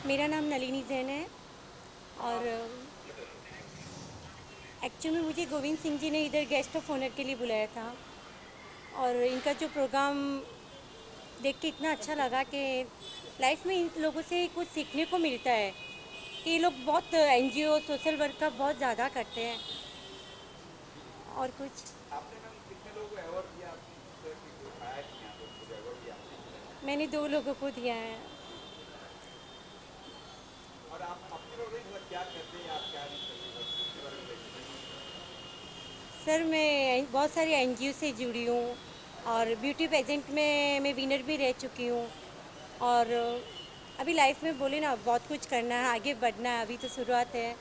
मेरा नाम नलिनी जैन है और एक्चुअली मुझे गोविंद सिंह जी ने इधर गेस्ट ऑफ ऑनर के लिए बुलाया था और इनका जो प्रोग्राम देख के इतना अच्छा लगा कि लाइफ में इन लोगों से कुछ सीखने को मिलता है कि ये लोग बहुत एनजीओ सोशल वर्क का बहुत ज़्यादा करते हैं और कुछ। आपने मैम कितने लोगों को अवार्ड दिया? आपने इस तरह की कोई पाया कि यहाँ पे मुझे अवार्ड दिया आपने? मैंने 2 लोगों को दिया है। और आप अपने बारे में मतलब क्या करते हैं, आप क्या नहीं करते, बस उसके बारे में बताइए। सर मैं बहुत सारी एनजीओ से जुड़ी हूँ और ब्यूटी पेजेंट में मैं विनर भी रह चुकी हूँ और अभी लाइफ में बोले ना बहुत कुछ करना है, आगे बढ़ना है, अभी तो शुरुआत है।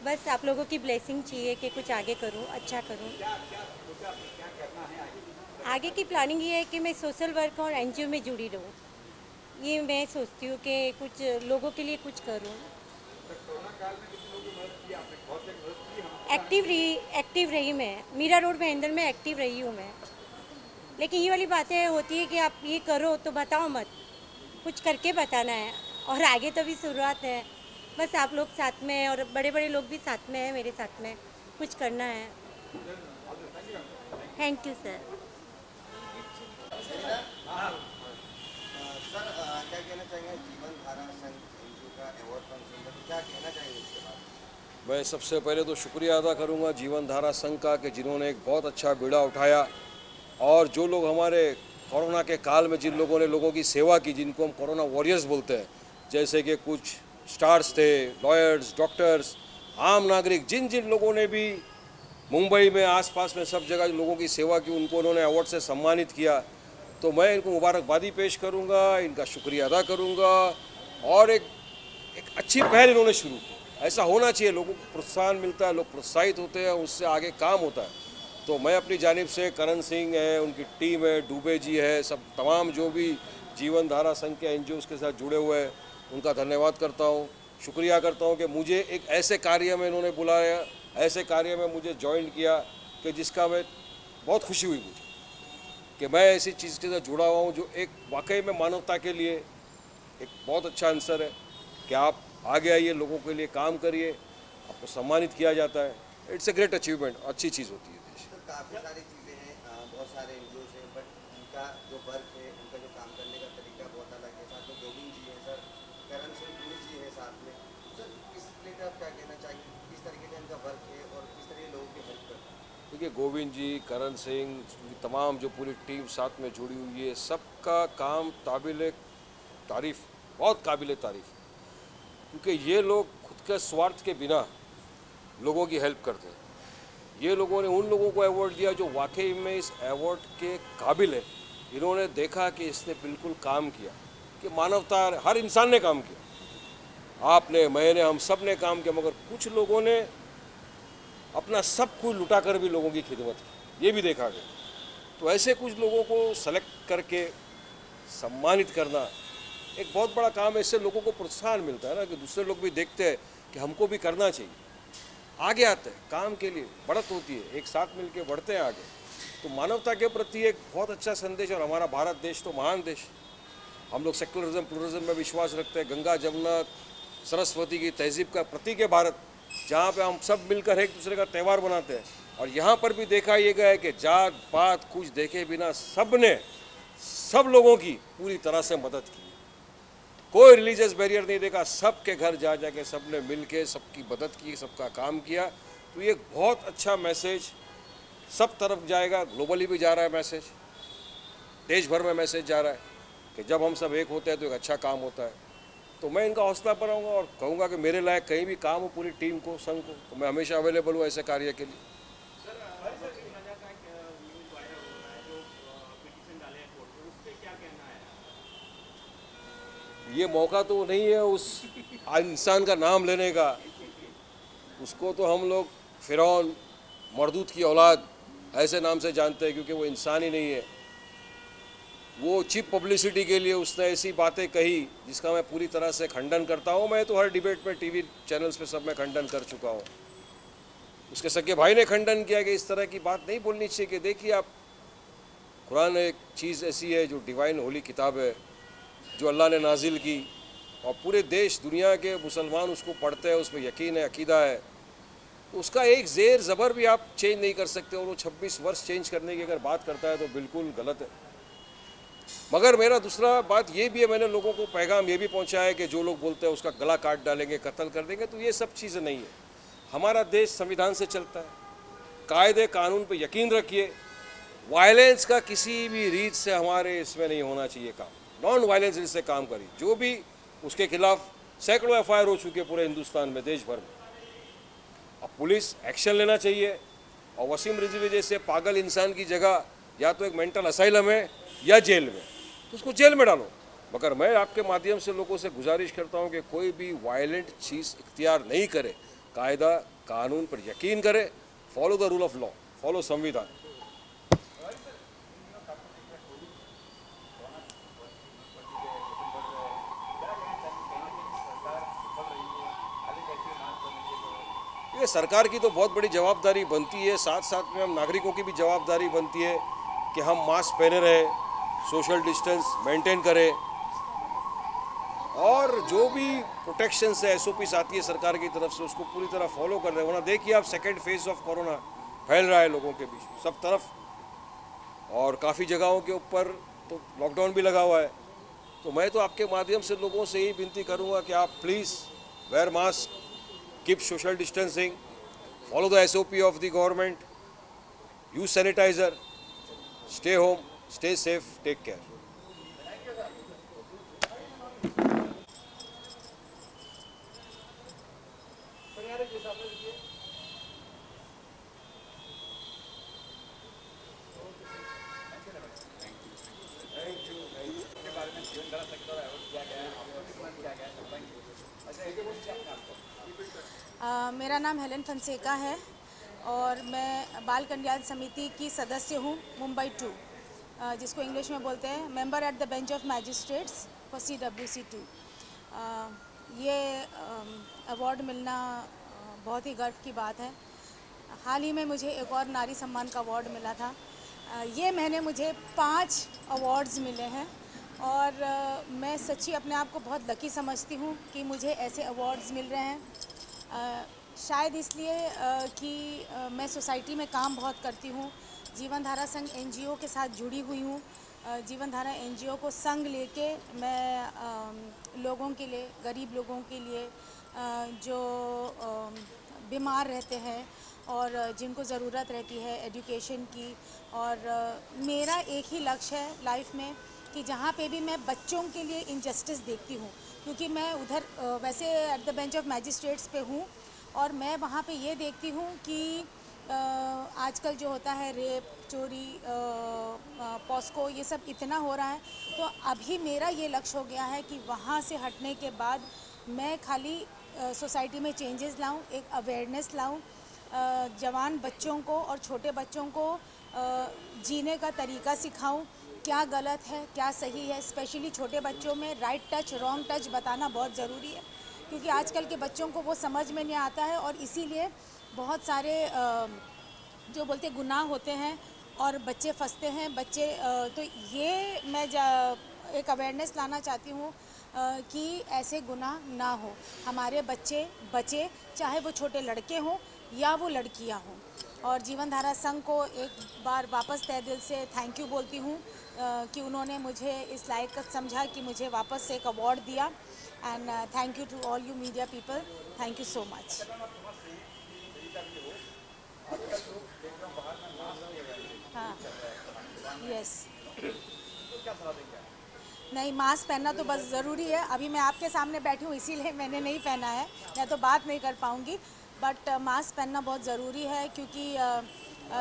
बस आप लोगों की ब्लेसिंग चाहिए कि कुछ आगे करूँ, अच्छा करूँ। क्या क्या सोचा आपने, क्या करना है आगे? आगे की प्लानिंग ये है कि मैं सोशल वर्क और एनजीओ में जुड़ी रहूँ। ये मैं सोचती हूँ कि कुछ लोगों के लिए कुछ करूँ। तो कोरोना काल में कितने लोगों की मदद की आपने? बहुत जगह मदद की, हम पता हमको। एक्टिव रही मैं मीरा रोड में अंदर में एक्टिव रही हूँ मैं। लेकिन ये वाली बातें होती है कि आप ये करो तो बताओ मत, कुछ करके बताना है और आगे तो भी शुरुआत है। बस आप लोग साथ में हैं और बड़े बड़े लोग भी साथ में हैं, मेरे साथ में कुछ करना है। Thank you sir. सर क्या कहना चाहेंगे जीवन धारा संघ एनजीओ का अवार्ड फंक्शन में, तो क्या कहना चाहेंगे इसके बारे मैं सबसे पहले तो शुक्रिया अदा करूंगा जीवन धारा संघ का कि जिन्होंने एक बहुत अच्छा बीड़ा उठाया और जो लोग हमारे कोरोना के काल में जिन लोगों ने लोगों की सेवा की, जिनको हम कोरोना वॉरियर्स बोलते हैं, जैसे कि कुछ स्टार्स थे, लॉयर्स, डॉक्टर्स, आम नागरिक, जिन जिन लोगों ने भी मुंबई में आसपास में सब जगह लोगों की सेवा की, उनको उन्होंने अवार्ड से सम्मानित किया। तो मैं इनको मुबारकबादी पेश करूंगा, इनका शुक्रिया अदा करूंगा और एक एक अच्छी पहल इन्होंने शुरू की। ऐसा होना चाहिए, लोगों को प्रोत्साहन मिलता है, लोग प्रोत्साहित होते हैं, उससे आगे काम होता है। तो मैं अपनी जानिब से करण सिंह है, उनकी टीम है, डूबे जी है, सब तमाम जो भी जीवन धारा संघ के एनजीओ के साथ जुड़े हुए हैं, उनका धन्यवाद करता हूँ, शुक्रिया करता हूँ कि मुझे एक ऐसे कार्य में इन्होंने बुलाया, ऐसे कार्य में मुझे ज्वाइन किया कि जिसका मैं बहुत खुशी हुई मुझे कि मैं ऐसी चीज़ के साथ जुड़ा हुआ हूँ जो एक वाकई में मानवता के लिए एक बहुत अच्छा आंसर है कि आप आगे आइए, लोगों के लिए काम करिए, आपको सम्मानित किया जाता है। इट्स ए ग्रेट अचीवमेंट, अच्छी चीज़ होती है देश। सर काफ़ी सारी चीज़ें हैं, बहुत सारे एनजीओ हैं, बट उनका जो वर्क है, उनका जो काम करने का तरीका बहुत अलग है। साथ में गोविंद जी है सर, करण सिंह पुलिस जी है साथ में। तो सर इस रिलेटेड आप क्या कहना चाहिए, किस तरीके से इनका वर्क है और किस तरीके लोगों की हेल्प करते हैं? देखिए, गोविंद जी, करण सिंह, तमाम जो पूरी टीम साथ में जुड़ी हुई है, सबका काम काबिल तारीफ़, बहुत काबिल तारीफ़, क्योंकि ये लोग खुद के स्वार्थ के बिना लोगों की हेल्प करते हैं। ये लोगों ने उन लोगों को अवार्ड दिया जो वाकई में इस अवार्ड के काबिल है। इन्होंने देखा कि इसने बिल्कुल काम किया, कि मानवता, हर इंसान ने काम किया, आपने, मैंने, हम सब ने काम किया, मगर कुछ लोगों ने अपना सब कुछ लुटा कर भी लोगों की खिदमत की, ये भी देखा गया। तो ऐसे कुछ लोगों को सेलेक्ट करके सम्मानित करना एक बहुत बड़ा काम है। इससे लोगों को प्रोत्साहन मिलता है ना, कि दूसरे लोग भी देखते हैं कि हमको भी करना चाहिए, आगे आते हैं काम के लिए, बढ़त होती है, एक साथ मिलके बढ़ते हैं आगे। तो मानवता के प्रति एक बहुत अच्छा संदेश। और हमारा भारत देश तो महान देश, हम लोग सेक्युलरिज्म, प्लुरलिज्म में विश्वास रखते हैं। गंगा जमुना सरस्वती की तहजीब का प्रतीक है भारत, जहाँ पे हम सब मिलकर एक दूसरे का त्यौहार मनाते हैं। और यहाँ पर भी देखा ये गया है कि जात पात कुछ देखे बिना सब ने सब लोगों की पूरी तरह से मदद की, कोई रिलीजियस बैरियर नहीं देखा, सबके घर जा जाके सब ने मिल के सबकी मदद की, सबका काम किया। तो ये एक बहुत अच्छा मैसेज सब तरफ जाएगा, ग्लोबली भी जा रहा है मैसेज, देश भर में मैसेज जा रहा है कि जब हम सब एक होते हैं तो एक अच्छा काम होता है। तो मैं इनका हौसला बढ़ाऊंगा और कहूँगा कि मेरे लायक कहीं भी काम हो पूरी टीम को, संघ को, तो मैं हमेशा अवेलेबल हूँ ऐसे कार्य के लिए। सर हर सर गांजा का एक न्यूज़ वायरल हो रहा है, जो पिटीशन डाले हैं कोर्ट में, उस पर क्या कहना है? ये मौका तो नहीं है उस इंसान का नाम लेने का, उसको तो हम लोग फिरौन, मरदूत की औलाद ऐसे नाम से जानते हैं, क्योंकि वो इंसान ही नहीं है। वो चीप पब्लिसिटी के लिए उसने ऐसी बातें कही जिसका मैं पूरी तरह से खंडन करता हूँ। मैं तो हर डिबेट में टीवी चैनल्स पे सब में खंडन कर चुका हूँ। उसके सगे भाई ने खंडन किया कि इस तरह की बात नहीं बोलनी चाहिए। कि देखिए आप, कुरान एक चीज़ ऐसी है जो डिवाइन होली किताब है, जो अल्लाह ने नाजिल की, और पूरे देश दुनिया के मुसलमान उसको पढ़ते हैं, उसमें यकीन है, अकीदा है, तो उसका एक ज़ेर ज़बर भी आप चेंज नहीं कर सकते। और वो 26 वर्ष चेंज करने की अगर बात करता है तो बिल्कुल गलत है। मगर मेरा दूसरा बात ये भी है, मैंने लोगों को पैगाम ये भी पहुंचाया है कि जो लोग बोलते हैं उसका गला काट डालेंगे, कत्ल कर देंगे, तो ये सब चीज़ें नहीं है। हमारा देश संविधान से चलता है, कायदे कानून पे यकीन रखिए। वायलेंस का किसी भी रीत से हमारे इसमें नहीं होना चाहिए काम। नॉन वायलेंस रीत से काम करिए। जो भी उसके खिलाफ सैकड़ों FIR हो चुके पूरे हिंदुस्तान में, देश भर में। अब पुलिस एक्शन लेना चाहिए। और वसीम रिजवी जैसे पागल इंसान की जगह या तो एक मेंटल असाइलम है या जेल में, तो उसको जेल में डालो। मगर मैं आपके माध्यम से लोगों से गुजारिश करता हूँ कि कोई भी वायलेंट चीज़ इख्तियार नहीं करे, कायदा कानून पर यकीन करे, follow the rule of law, follow संविधान। ये सरकार की तो बहुत बड़ी जवाबदारी बनती है, साथ साथ में हम नागरिकों की भी जवाबदारी बनती है कि हम मास्क पहने रहें, सोशल डिस्टेंस मेंटेन करें, और जो भी प्रोटेक्शन से SOPs आती है सरकार की तरफ से उसको पूरी तरह फॉलो कर रहे हैं। वरना देखिए आप, सेकेंड फेज ऑफ कोरोना फैल रहा है लोगों के बीच सब तरफ, और काफ़ी जगहों के ऊपर तो लॉकडाउन भी लगा हुआ है। तो मैं तो आपके माध्यम से लोगों से यही विनती करूंगा कि आप please wear mask, keep social distancing, follow the SOP of the government, use sanitiser, stay home, stay safe, take care. मेरा नाम हेलेन फंसेका है और मैं बाल कल्याण समिति की सदस्य हूँ, मुंबई 2, जिसको इंग्लिश में बोलते हैं member at the bench of magistrates for CWC 2। ये अवार्ड मिलना बहुत ही गर्व की बात है। हाल ही में मुझे एक और नारी सम्मान का अवार्ड मिला था। ये महीने मुझे 5 अवार्ड्स मिले हैं और मैं सच्ची अपने आप को बहुत लकी समझती हूँ कि मुझे ऐसे अवार्ड्स मिल रहे हैं। शायद इसलिए कि मैं सोसाइटी में काम बहुत करती हूँ। जीवन धारा संघ NGO के साथ जुड़ी हुई हूँ। जीवन धारा NGO को संग लेके मैं लोगों के लिए, गरीब लोगों के लिए, जो बीमार रहते हैं और जिनको ज़रूरत रहती है एजुकेशन की, और मेरा एक ही लक्ष्य है लाइफ में कि जहाँ पे भी मैं बच्चों के लिए इनजस्टिस देखती हूँ, क्योंकि मैं उधर वैसे at the bench of magistrates पे हूँ और मैं वहाँ पे ये देखती हूँ कि आजकल जो होता है रेप, चोरी, पॉस्को, ये सब इतना हो रहा है। तो अभी मेरा ये लक्ष्य हो गया है कि वहाँ से हटने के बाद मैं खाली सोसाइटी में चेंजेस लाऊं, एक अवेयरनेस लाऊं, जवान बच्चों को और छोटे बच्चों को जीने का तरीका सिखाऊं, क्या गलत है क्या सही है। स्पेशली छोटे बच्चों में राइट टच रॉन्ग टच बताना बहुत ज़रूरी है, क्योंकि आजकल के बच्चों को वो समझ में नहीं आता है और इसीलिए बहुत सारे जो बोलते गुनाह होते हैं और बच्चे फंसते हैं। तो ये मैं एक अवेयरनेस लाना चाहती हूँ कि ऐसे गुनाह ना हो, हमारे बच्चे बचे, चाहे वो छोटे लड़के हों या वो लड़कियाँ हों। और जीवन धारा संघ को एक बार वापस तहे दिल से थैंक यू बोलती हूँ कि उन्होंने मुझे इस लायक समझा कि मुझे वापस से एक अवार्ड दिया। And thank you to all you media people, thank you so much. हाँ, यस, नहीं, मास्क पहनना तो बस ज़रूरी है। अभी मैं आपके सामने बैठी हूँ इसीलिए मैंने नहीं पहना है, मैं तो बात नहीं कर पाऊँगी, बट मास्क पहनना बहुत ज़रूरी है क्योंकि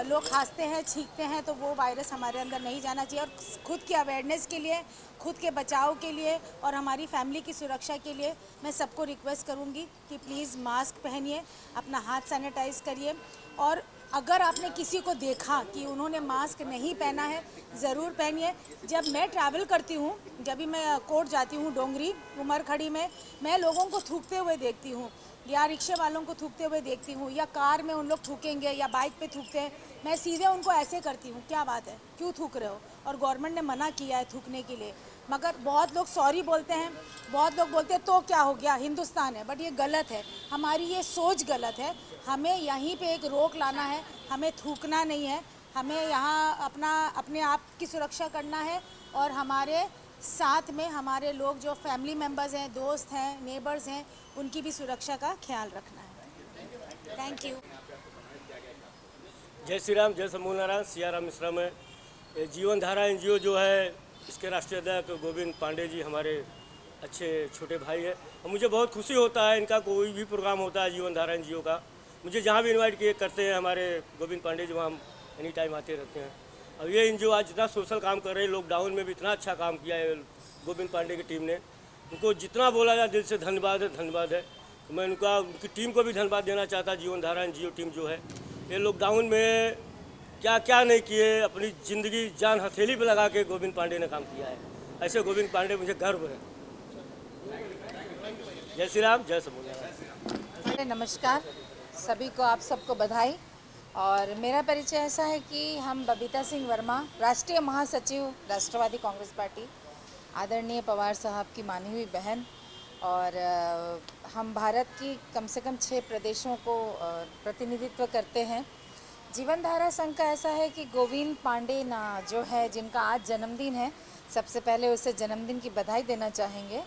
लोग खांसते हैं, छींकते हैं, तो वो वायरस हमारे अंदर नहीं जाना चाहिए। और खुद की अवेयरनेस के लिए, खुद के बचाव के लिए और हमारी फैमिली की सुरक्षा के लिए मैं सबको रिक्वेस्ट करूँगी कि प्लीज़ मास्क पहनिए, अपना हाथ सैनिटाइज़ करिए। और अगर आपने किसी को देखा कि उन्होंने मास्क नहीं पहना है, ज़रूर पहनिए। जब मैं ट्रैवल करती हूँ, जब भी मैं कोर्ट जाती हूँ डोंगरी उमरखड़ी में, मैं लोगों को थूकते हुए देखती हूँ या रिक्शे वालों को थूकते हुए देखती हूँ या कार में उन लोग थूकेंगे या बाइक पे थूकते हैं, मैं सीधे उनको ऐसे करती हूँ, क्या बात है, क्यों थूक रहे हो? और गवर्नमेंट ने मना किया है थूकने के लिए, मगर बहुत लोग सॉरी बोलते हैं, बहुत लोग बोलते हैं तो क्या हो गया, हिंदुस्तान है, बट ये गलत है। हमारी ये सोच गलत है। हमें यहीं पे एक रोक लाना है, हमें थूकना नहीं है, हमें यहाँ अपने आप की सुरक्षा करना है और हमारे साथ में हमारे लोग जो फैमिली मेम्बर्स हैं, दोस्त हैं, नेबर्स हैं, उनकी भी सुरक्षा का ख्याल रखना है। Thank you. जय श्री राम, जय शंभू नारायण, सियाराम मिश्रा में। ये जीवन धारा एनजीओ जो है, इसके राष्ट्रीय अध्यक्ष गोविंद पांडे जी हमारे अच्छे छोटे भाई है और मुझे बहुत खुशी होता है, इनका कोई भी प्रोग्राम होता है जीवन धारा एनजीओ का, मुझे जहाँ भी इनवाइट किए करते हैं हमारे गोविंद पांडे जी, वहाँ हम एनी टाइम आते रहते हैं। अब ये एनजीओ आज जितना सोशल काम कर रहे हैं, लॉकडाउन में भी इतना अच्छा काम किया है गोविंद पांडे की टीम ने, उनको जितना बोला जाए दिल से धन्यवाद है, धन्यवाद है। तो मैं उनकी टीम को भी धन्यवाद देना चाहता, जीवन धारा एनजीओ टीम जो है, ये लॉकडाउन में क्या क्या नहीं किए, अपनी ज़िंदगी जान हथेली पे लगा के गोविंद पांडे ने काम किया है। ऐसे गोविंद पांडे मुझे गर्व है। जय श्री राम, जय शंभू नारायण। नमस्कार सभी को, आप सबको बधाई। और मेरा परिचय ऐसा है कि हम बबीता सिंह वर्मा, राष्ट्रीय महासचिव राष्ट्रवादी कांग्रेस पार्टी, आदरणीय पवार साहब की मानी हुई बहन, और हम भारत की कम से कम 6 प्रदेशों को प्रतिनिधित्व करते हैं। जीवन धारा संघ का ऐसा है कि गोविंद पांडे ना जो है, जिनका आज जन्मदिन है, सबसे पहले उसे जन्मदिन की बधाई देना चाहेंगे।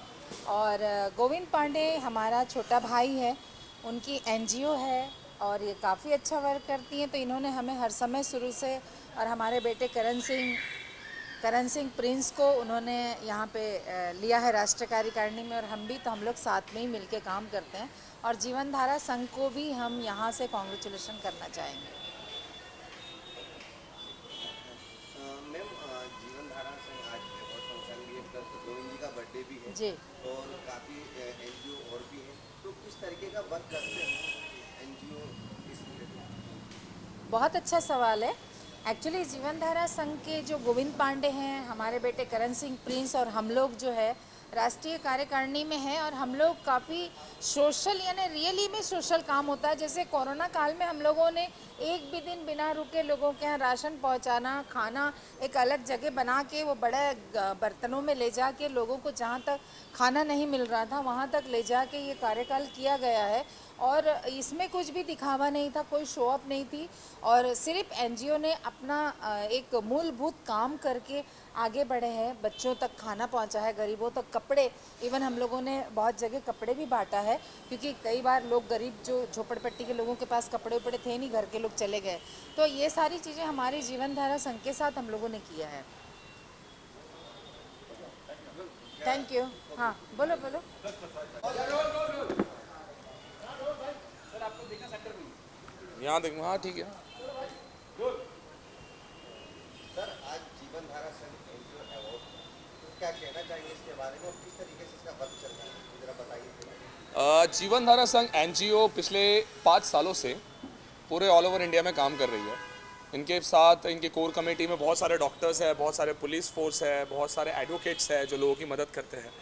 और गोविंद पांडे हमारा छोटा भाई है, उनकी एनजीओ है और ये काफ़ी अच्छा वर्क करती हैं, तो इन्होंने हमें हर समय शुरू से, और हमारे बेटे करण सिंह प्रिंस को उन्होंने यहाँ पे लिया है राष्ट्रीय कार्यकारिणी में, और हम भी, तो हम लोग साथ में ही मिलके काम करते हैं। और जीवन धारा संघ को भी हम यहाँ से कॉन्ग्रेचुलेशन करना चाहेंगे। मैम, जीवन धारा से आज बहुत फंक्शन भी है, प्लस गोविंद जी का बर्थडे भी है जी। और काफ़ी एनजीओ और भी हैं, तो किस तरीके का वर्क करते हैं एनजीओ इस रिलेटेड? बहुत अच्छा सवाल है। एक्चुअली जीवन धारा संघ के जो गोविंद पांडे हैं, हमारे बेटे करण सिंह प्रिंस और हम लोग जो है राष्ट्रीय कार्यकारिणी में हैं, और हम लोग काफ़ी सोशल, यानी रियली में सोशल काम होता है। जैसे कोरोना काल में हम लोगों ने एक भी दिन बिना रुके लोगों के यहाँ राशन पहुँचाना, खाना एक अलग जगह बना के वो बड़े बर्तनों में ले जा के लोगों को जहाँ तक खाना नहीं मिल रहा था वहाँ तक ले जा के ये कार्यकाल किया गया है। और इसमें कुछ भी दिखावा नहीं था, कोई शो अप नहीं थी, और सिर्फ एनजीओ ने अपना एक मूलभूत काम करके आगे बढ़े हैं। बच्चों तक खाना पहुंचा है, गरीबों तक कपड़े, इवन हम लोगों ने बहुत जगह कपड़े भी बांटा है, क्योंकि कई बार लोग गरीब जो झोपड़पट्टी के लोगों के पास कपड़े उपड़े थे नहीं, घर के लोग चले गए। तो ये सारी चीज़ें हमारी जीवन धारा संघ के साथ हम लोगों ने किया है। Thank you. हाँ, बोलो बोलो। यहाँ देखो, हाँ ठीक है। सर, आज जीवन धारा संघ एनजीओ अवार्ड, तो क्या कहना चाहिए इसके बारे में और किस तरीके से इसका वर्क चल रहा है, जरा बताइए। जीवन धारा संघ एनजीओ पिछले 5 सालों से पूरे ऑल ओवर इंडिया में काम कर रही है। इनके साथ इनके कोर कमेटी में बहुत सारे डॉक्टर्स हैं, बहुत सारे पुलिस फोर्स है, बहुत सारे एडवोकेट्स हैं जो लोगों की मदद करते हैं।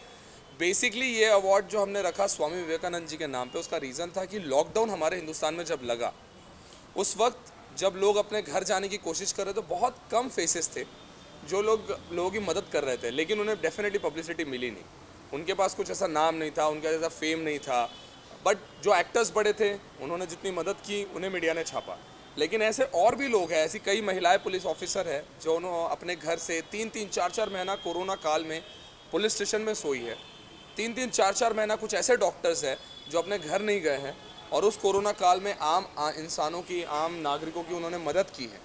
बेसिकली ये अवार्ड जो हमने रखा स्वामी विवेकानंद जी के नाम पे, उसका रीज़न था कि लॉकडाउन हमारे हिंदुस्तान में जब लगा, उस वक्त जब लोग अपने घर जाने की कोशिश कर रहे थे, बहुत कम फेसेस थे जो लोगों की मदद कर रहे थे, लेकिन उन्हें डेफिनेटली पब्लिसिटी मिली नहीं। उनके पास कुछ ऐसा नाम नहीं था, उनका जैसा फेम नहीं था, बट जो एक्टर्स बड़े थे उन्होंने जितनी मदद की उन्हें मीडिया ने छापा। लेकिन ऐसे और भी लोग हैं, ऐसी कई महिलाएं पुलिस ऑफिसर है जो उन्होंने अपने घर से 3-3, 4-4 महीना कोरोना काल में पुलिस स्टेशन में सोई है। 3-3, 4-4 महीना कुछ ऐसे डॉक्टर्स हैं जो अपने घर नहीं गए हैं और उस कोरोना काल में आम इंसानों की, आम नागरिकों की उन्होंने मदद की है।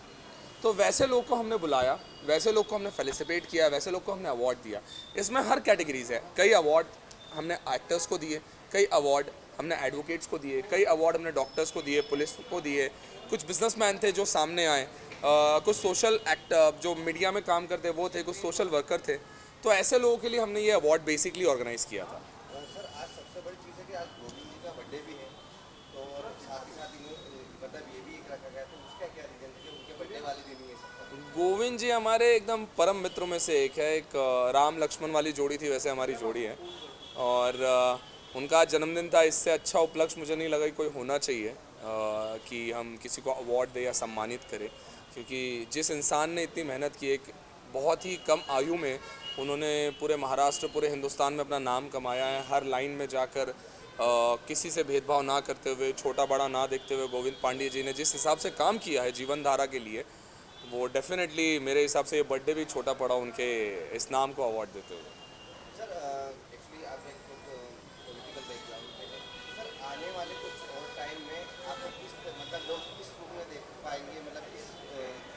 तो वैसे लोग को हमने बुलाया, वैसे लोग को हमने फेलिसिटेट किया, वैसे लोग को हमने अवार्ड दिया। इसमें हर कैटेगरीज है, कई अवार्ड हमने एक्टर्स को दिए, कई अवार्ड हमने एडवोकेट्स को दिए, कई अवार्ड हमने डॉक्टर्स को दिए, पुलिस को दिए, कुछ बिजनेसमैन थे जो सामने आए, कुछ सोशल एक्टर जो मीडिया में काम करते वो थे, कुछ सोशल वर्कर थे। तो ऐसे लोगों के लिए हमने ये अवार्ड बेसिकली ऑर्गेनाइज़ किया था। सर, आज सबसे बड़ी चीज़ है कि आज गोविंद जी का बर्थडे भी है, तो और साथ ही साथ मतलब ये भी एक रखा गया, तो उसका क्या रीज़न है कि उनके बर्थडे वाले दिन ही है सब? गोविंद जी हमारे एकदम परम मित्रों में से एक है। एक राम लक्ष्मण वाली जोड़ी थी, वैसे हमारी जोड़ी है, और उनका जन्मदिन था। इससे अच्छा उपलक्ष्य मुझे नहीं लगा कि कोई होना चाहिए कि हम किसी को अवार्ड दें या सम्मानित करें, क्योंकि जिस इंसान ने इतनी मेहनत की, एक बहुत ही कम आयु में उन्होंने पूरे महाराष्ट्र, पूरे हिंदुस्तान में अपना नाम कमाया है। हर लाइन में जाकर किसी से भेदभाव ना करते हुए, छोटा बड़ा ना देखते हुए, गोविंद पांडे जी ने जिस हिसाब से काम किया है जीवन धारा के लिए, वो डेफिनेटली मेरे हिसाब से ये बर्थडे भी छोटा पड़ा उनके इस नाम को अवार्ड देते हुए। सर एक्चुअली आप एक पॉलिटिकल बैकग्राउंड पे हैं सर, आने वाले कुछ और टाइम में आपको किस मतलब लोग किस रूप में देख पाएंगे, मतलब किस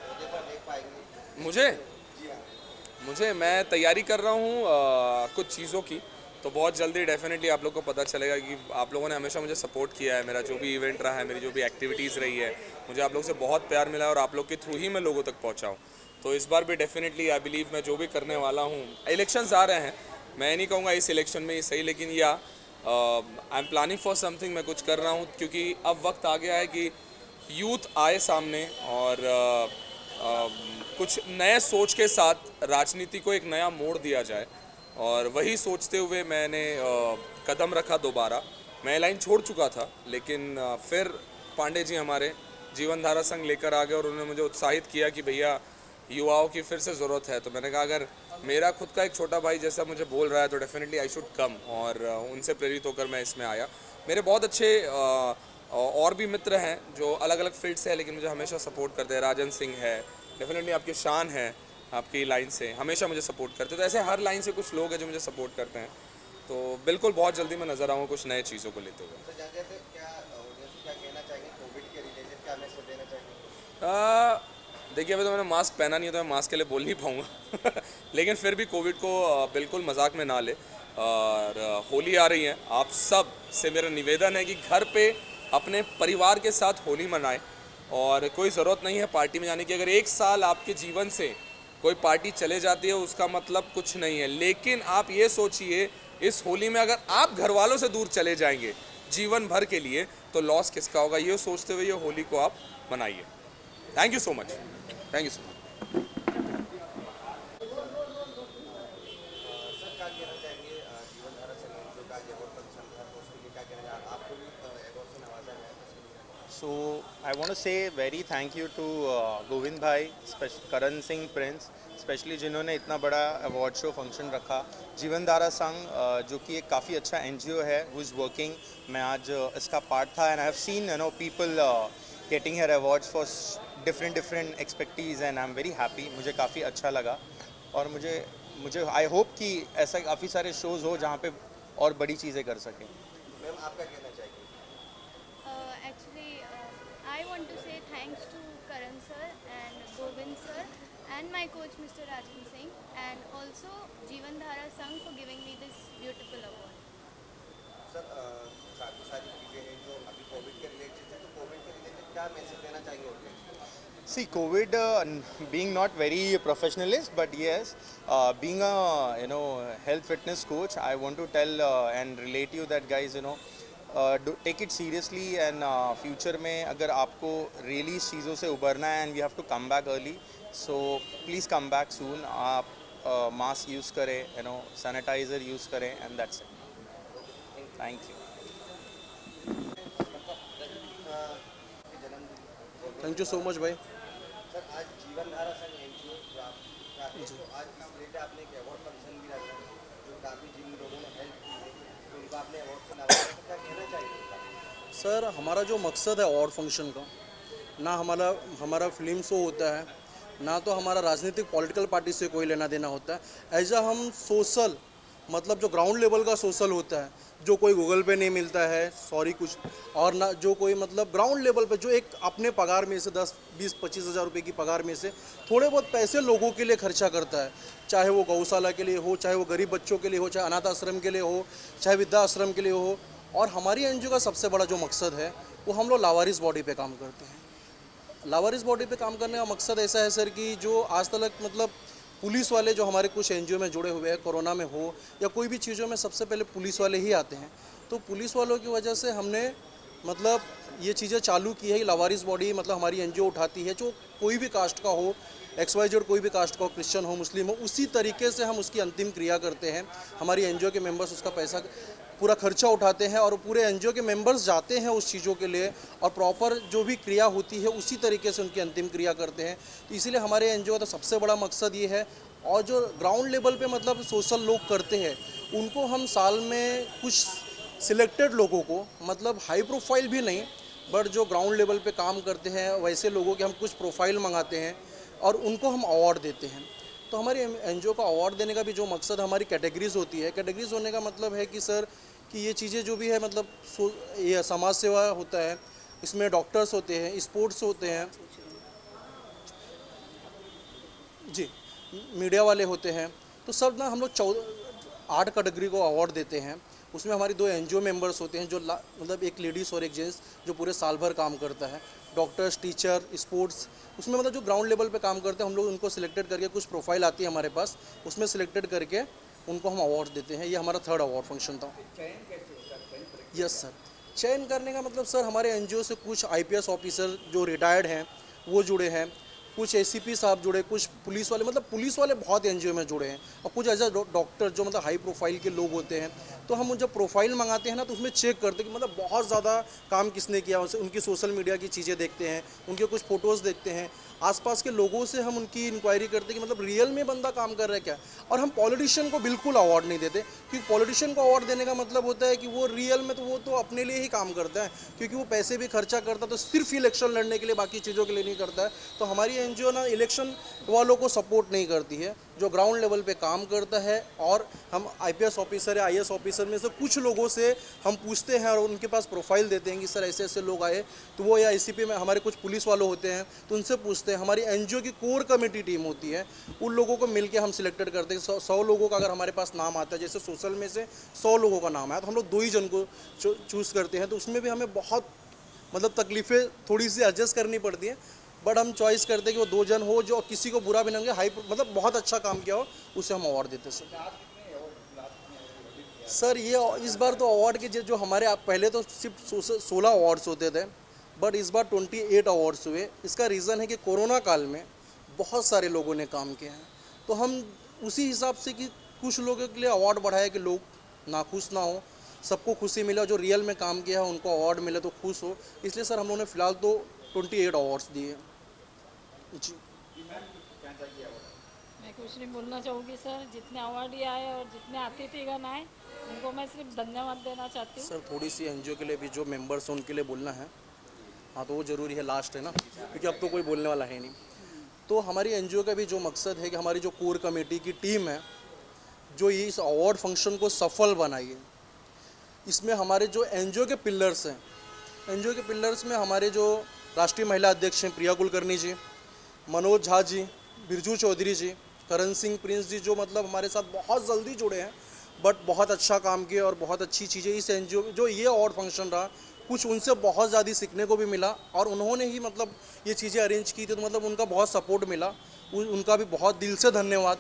ओहदे पर देख पाएंगे? मुझे जी हाँ। मैं तैयारी कर रहा हूँ कुछ चीज़ों की, तो बहुत जल्दी डेफिनेटली आप लोग को पता चलेगा कि आप लोगों ने हमेशा मुझे सपोर्ट किया है। मेरा जो भी इवेंट रहा है, मेरी जो भी एक्टिविटीज़ रही है, मुझे आप लोग से बहुत प्यार मिला है और आप लोग के थ्रू ही मैं लोगों तक पहुँचा हूँ। तो इस बार भी डेफिनेटली आई बिलीव मैं जो भी करने वाला हूँ, इलेक्शंस आ रहे हैं, मैं नहीं कहूँगा इस इलेक्शन में ही सही, लेकिन या I am planning for something, मैं कुछ कर रहा हूँ क्योंकि अब वक्त आ गया है कि यूथ आए सामने और कुछ नए सोच के साथ राजनीति को एक नया मोड़ दिया जाए। और वही सोचते हुए मैंने कदम रखा दोबारा। मैं लाइन छोड़ चुका था, लेकिन फिर पांडे जी हमारे जीवन धारा संघ लेकर आ गए और उन्होंने मुझे उत्साहित किया कि भैया युवाओं की फिर से ज़रूरत है। तो मैंने कहा अगर मेरा खुद का एक छोटा भाई जैसा मुझे बोल रहा है तो डेफिनेटली आई शुड कम, और उनसे प्रेरित होकर मैं इसमें आया। मेरे बहुत अच्छे और भी मित्र हैं जो अलग अलग फील्ड से हैं, लेकिन मुझे हमेशा सपोर्ट करते हैं। राजन सिंह है, डेफिनेटली आपकी शान है, आपकी लाइन से हमेशा मुझे सपोर्ट करते हैं। तो ऐसे हर लाइन से कुछ लोग हैं जो मुझे सपोर्ट करते हैं। तो बिल्कुल बहुत जल्दी मैं नज़र आऊँगा कुछ नए चीज़ों को लेते हुए। सर जैसे क्या ऑडियंस क्या कहना चाहेंगे कोविड के रिलेटेड, क्या मैसेज देना चाहेंगे? देखिए अभी तो मैंने मास्क पहना नहीं है तो मैं मास्क के लिए बोल नहीं पाऊँगा लेकिन फिर भी कोविड को बिल्कुल मजाक में ना ले। और होली आ रही है, आप सब से मेरा निवेदन है कि घर पे अपने परिवार के साथ होली मनाएं, और कोई ज़रूरत नहीं है पार्टी में जाने की। अगर एक साल आपके जीवन से कोई पार्टी चले जाती है उसका मतलब कुछ नहीं है, लेकिन आप ये सोचिए इस होली में अगर आप घर वालों से दूर चले जाएंगे जीवन भर के लिए तो लॉस किसका होगा, ये सोचते हुए ये होली को आप मनाइए। Thank you so much, thank you so much. Sir क्या कहना चाहेंगे जीवन धारा संघ जो का अवार्ड फंक्शन था तो उसके लिए क्या कहना चाहेंगे? आपको भी अवार्ड से नवाजा गया है उसके लिए। So I want to say very thank you to Govind भाई, करण सिंह प्रिंस, स्पेशली जिन्होंने इतना बड़ा अवार्ड शो फंक्शन रखा। जीवन धारा संघ जो कि एक काफ़ी अच्छा NGO है हु इज़ वर्किंग, मैं आज इसका पार्ट था and I have seen people getting hair awards for different expertise and I am very happy. मुझे काफ़ी अच्छा लगा और मुझे आई होप कि ऐसा काफ़ी सारे शोज़ हो जहाँ पे और बड़ी चीज़ें कर सकें। मैम आप क्या कहना चाहेंगे? Actually, I want to say thanks to Karan sir and Govind sir and my coach Mr. Rajan Singh, and also Jeevan Dhara Sangh for giving me this beautiful award. Sir काफ़ी सारी चीज़ें हैं जो अभी कोविड के related है, तो Covid के रिलेटेड क्या मैसेज देना चाहेंगे ऑडियंस को? See, COVID being not very professionalist, but yes, being a health fitness coach, I want to tell and relate you that guys take it seriously and future में अगर आपको really इस चीज़ों से उबरना है and we have to come back early, so please come back soon. आप mask use करें, sanitizer use करें and that's it. Thank you. Thank you so much भाई। सर आज जीवन धारा संघ NGO जो आप का है, तो आज इस रिलेटेड आपने एक अवार्ड फंक्शन भी रखा जो काफ़ी जिन लोगों ने हेल्प की है तो उनको आपने अवार्ड से नवाजा, तो क्या कहना चाहिए? सर हमारा जो मकसद है अवार्ड फंक्शन का, ना हमारा फिल्म शो होता है, ना तो हमारा राजनीतिक पॉलिटिकल पार्टी से कोई लेना देना होता है। एज हम सोशल मतलब जो ग्राउंड लेवल का सोशल होता है, जो कोई गूगल पे नहीं मिलता है कुछ, और ना जो कोई मतलब ग्राउंड लेवल पे जो एक अपने पगार में से 10-20-25 हज़ार रुपये की पगार में से थोड़े बहुत पैसे लोगों के लिए खर्चा करता है, चाहे वो गौशाला के लिए हो, चाहे वो गरीब बच्चों के लिए हो, चाहे अनाथ आश्रम के लिए हो, चाहे वृद्धा आश्रम के लिए हो। और हमारी NGO का सबसे बड़ा जो मकसद है वो हम लोग लावारिस बॉडी पे काम करते हैं। लावारिस बॉडी पे काम करने का मकसद ऐसा है सर कि जो आज तक मतलब पुलिस वाले जो हमारे कुछ NGO में जुड़े हुए हैं, कोरोना में हो या कोई भी चीज़ों में सबसे पहले पुलिस वाले ही आते हैं। तो पुलिस वालों की वजह से हमने मतलब ये चीज़ें चालू की है। लावारिस बॉडी मतलब हमारी NGO उठाती है जो कोई भी कास्ट का हो, XYZ कोई भी कास्ट का हो, क्रिश्चियन हो, मुस्लिम हो, उसी तरीके से हम उसकी अंतिम क्रिया करते हैं। हमारी NGO के मेंबर्स उसका पैसा पूरा खर्चा उठाते हैं और पूरे NGO के मेंबर्स जाते हैं उस चीज़ों के लिए और प्रॉपर जो भी क्रिया होती है उसी तरीके से उनकी अंतिम क्रिया करते हैं। तो इसीलिए हमारे NGO का सबसे बड़ा मकसद ये है। और जो ग्राउंड लेवल पे मतलब सोशल लोग करते हैं उनको हम साल में कुछ सिलेक्टेड लोगों को, मतलब हाई प्रोफाइल भी नहीं बट जो ग्राउंड लेवल पे काम करते हैं वैसे लोगों के हम कुछ प्रोफाइल मंगाते हैं और उनको हम अवार्ड देते हैं। तो हमारे NGO का अवार्ड देने का भी जो मकसद, हमारी कैटेगरीज होती है। कैटेगरीज होने का मतलब है कि सर कि ये चीज़ें जो भी है मतलब ये समाज सेवा होता है, इसमें डॉक्टर्स होते हैं, स्पोर्ट्स होते हैं, जी मीडिया वाले होते हैं। तो सब ना हम लोग 8 कैटेगरी को अवार्ड देते हैं। उसमें हमारी 2 NGO मेंबर्स होते हैं जो मतलब एक लेडीज़ और एक जेंट्स जो पूरे साल भर काम करता है। डॉक्टर्स, टीचर, स्पोर्ट्स, उसमें मतलब जो ग्राउंड लेवल पे काम करते हैं हम लोग उनको सिलेक्टेड करके, कुछ प्रोफाइल आती है हमारे पास, उसमें सिलेक्टेड करके उनको हम अवार्ड देते हैं। ये हमारा 3rd अवार्ड फंक्शन था। यस सर, चयन करने का मतलब सर हमारे NGO से कुछ IPS ऑफिसर जो रिटायर्ड हैं वो जुड़े हैं, कुछ ACP साहब जुड़े, कुछ पुलिस वाले, मतलब पुलिस वाले बहुत NGO में जुड़े हैं और कुछ एज डॉक्टर जो मतलब हाई प्रोफाइल के लोग होते हैं। तो हम जब प्रोफाइल मंगाते हैं ना तो उसमें चेक करते हैं कि मतलब बहुत ज़्यादा काम किसने किया, उनकी सोशल मीडिया की चीज़ें देखते हैं, उनके कुछ फ़ोटोज़ देखते हैं, आसपास के लोगों से हम उनकी इंक्वायरी करते हैं कि मतलब रियल में बंदा काम कर रहा है क्या। और हम पॉलिटिशियन को बिल्कुल अवार्ड नहीं देते, क्योंकि पॉलिटिशियन को अवार्ड देने का मतलब होता है कि वो रियल में तो वो तो अपने लिए ही काम करता है, क्योंकि वो पैसे भी खर्चा करता है तो सिर्फ इलेक्शन लड़ने के लिए, बाकी चीज़ों के लिए नहीं करता है। तो हमारी NGO ना इलेक्शन वालों को सपोर्ट नहीं करती है, जो ग्राउंड लेवल पे काम करता है। और हम IPS ऑफिसर या IAS ऑफिसर में से कुछ लोगों से हम पूछते हैं और उनके पास प्रोफाइल देते हैं कि सर ऐसे ऐसे लोग आए, तो वो या ACP में हमारे कुछ पुलिस वाले होते हैं तो उनसे पूछते हैं। हमारी NGO की कोर कमेटी टीम होती है, उन लोगों को मिलके हम सिलेक्टेड करते हैं। 100 लोगों का अगर हमारे पास नाम आता है, जैसे सोशल में से 100 लोगों का नाम आया तो हम लोग 2 ही जन को चूज़ करते हैं। तो उसमें भी हमें बहुत मतलब तकलीफ़ें थोड़ी सी एडजस्ट करनी पड़ती हैं, बट हम चॉइस करते हैं कि वो 2 जन हो जो किसी को बुरा भी नहीं लगे, हाई मतलब बहुत अच्छा काम किया हो, उसे हम अवार्ड देते हैं सर। ये इस बार तो अवार्ड के जो हमारे पहले तो सिर्फ 16 अवार्ड्स होते थे, बट इस बार 28 अवार्ड्स हुए। इसका रीज़न है कि कोरोना काल में बहुत सारे लोगों ने काम किया है, तो हम उसी हिसाब से कि कुछ लोगों के लिए अवार्ड बढ़ाया कि लोग नाखुश ना हो, सबको खुशी मिले, जो रियल में काम किया है उनको अवार्ड मिले तो खुश हो। इसलिए सर हम लोगों ने फ़िलहाल तो 28 अवार्ड्स दिए जी। मैं कुछ नहीं बोलना चाहूँगी सर, जितने अवार्ड आए और जितने अतिथिगण आए उनको मैं सिर्फ धन्यवाद देना चाहती हूँ। सर थोड़ी सी NGO के लिए भी जो मेंबर्स हैं उनके लिए बोलना है। हाँ तो वो ज़रूरी है, लास्ट है ना, क्योंकि अब तो कोई बोलने वाला है नहीं। तो हमारी NGO का भी जो मकसद है कि हमारी जो कोर कमेटी की टीम है जो ये इस अवार्ड फंक्शन को सफल बनाई है, इसमें हमारे जो NGO के पिलर्स हैं, NGO के पिलर्स में हमारे जो राष्ट्रीय महिला अध्यक्ष हैं प्रिया कुलकर्णी जी, मनोज झा जी, बिरजू चौधरी जी, करण सिंह प्रिंस जी, जो मतलब हमारे साथ बहुत जल्दी जुड़े हैं बट बहुत अच्छा काम किए और बहुत अच्छी चीज़ें इस NGO में जो ये अवार्ड फंक्शन रहा, कुछ उनसे बहुत ज़्यादा सीखने को भी मिला और उन्होंने ही मतलब ये चीज़ें अरेंज की थी, तो मतलब उनका बहुत सपोर्ट मिला, उनका भी बहुत दिल से धन्यवाद।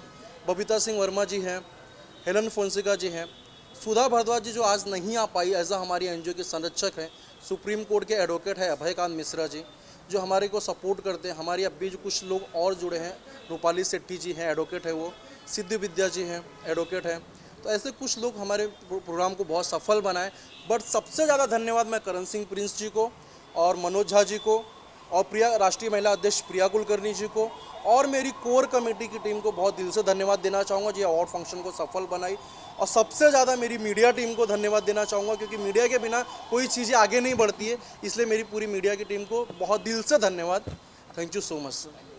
बबीता सिंह वर्मा जी हैं, हेलन फोंसेका जी हैं, सुधा भारद्वाज जी जो आज नहीं आ पाई एज हमारी NGO के संरक्षक हैं, सुप्रीम कोर्ट के एडवोकेट है अभयकांत मिश्रा जी जो हमारे को सपोर्ट करते हैं। हमारी अब भी जो कुछ लोग और जुड़े हैं, रूपाली सेट्टी जी हैं, एडवोकेट है, वो सिद्धि विद्या जी हैं, एडवोकेट हैं। तो ऐसे कुछ लोग हमारे प्रोग्राम को बहुत सफल बनाए। बट सबसे ज़्यादा धन्यवाद मैं करण सिंह प्रिंस जी को और मनोज झा जी को और राष्ट्रीय महिला अध्यक्ष प्रिया कुलकर्णी जी को और मेरी कोर कमेटी की टीम को बहुत दिल से धन्यवाद देना चाहूँगा जी, अवार्ड फंक्शन को सफल बनाई। और सबसे ज़्यादा मेरी मीडिया टीम को धन्यवाद देना चाहूँगा, क्योंकि मीडिया के बिना कोई चीज़ें आगे नहीं बढ़ती है, इसलिए मेरी पूरी मीडिया की टीम को बहुत दिल से धन्यवाद। Thank you so much sir.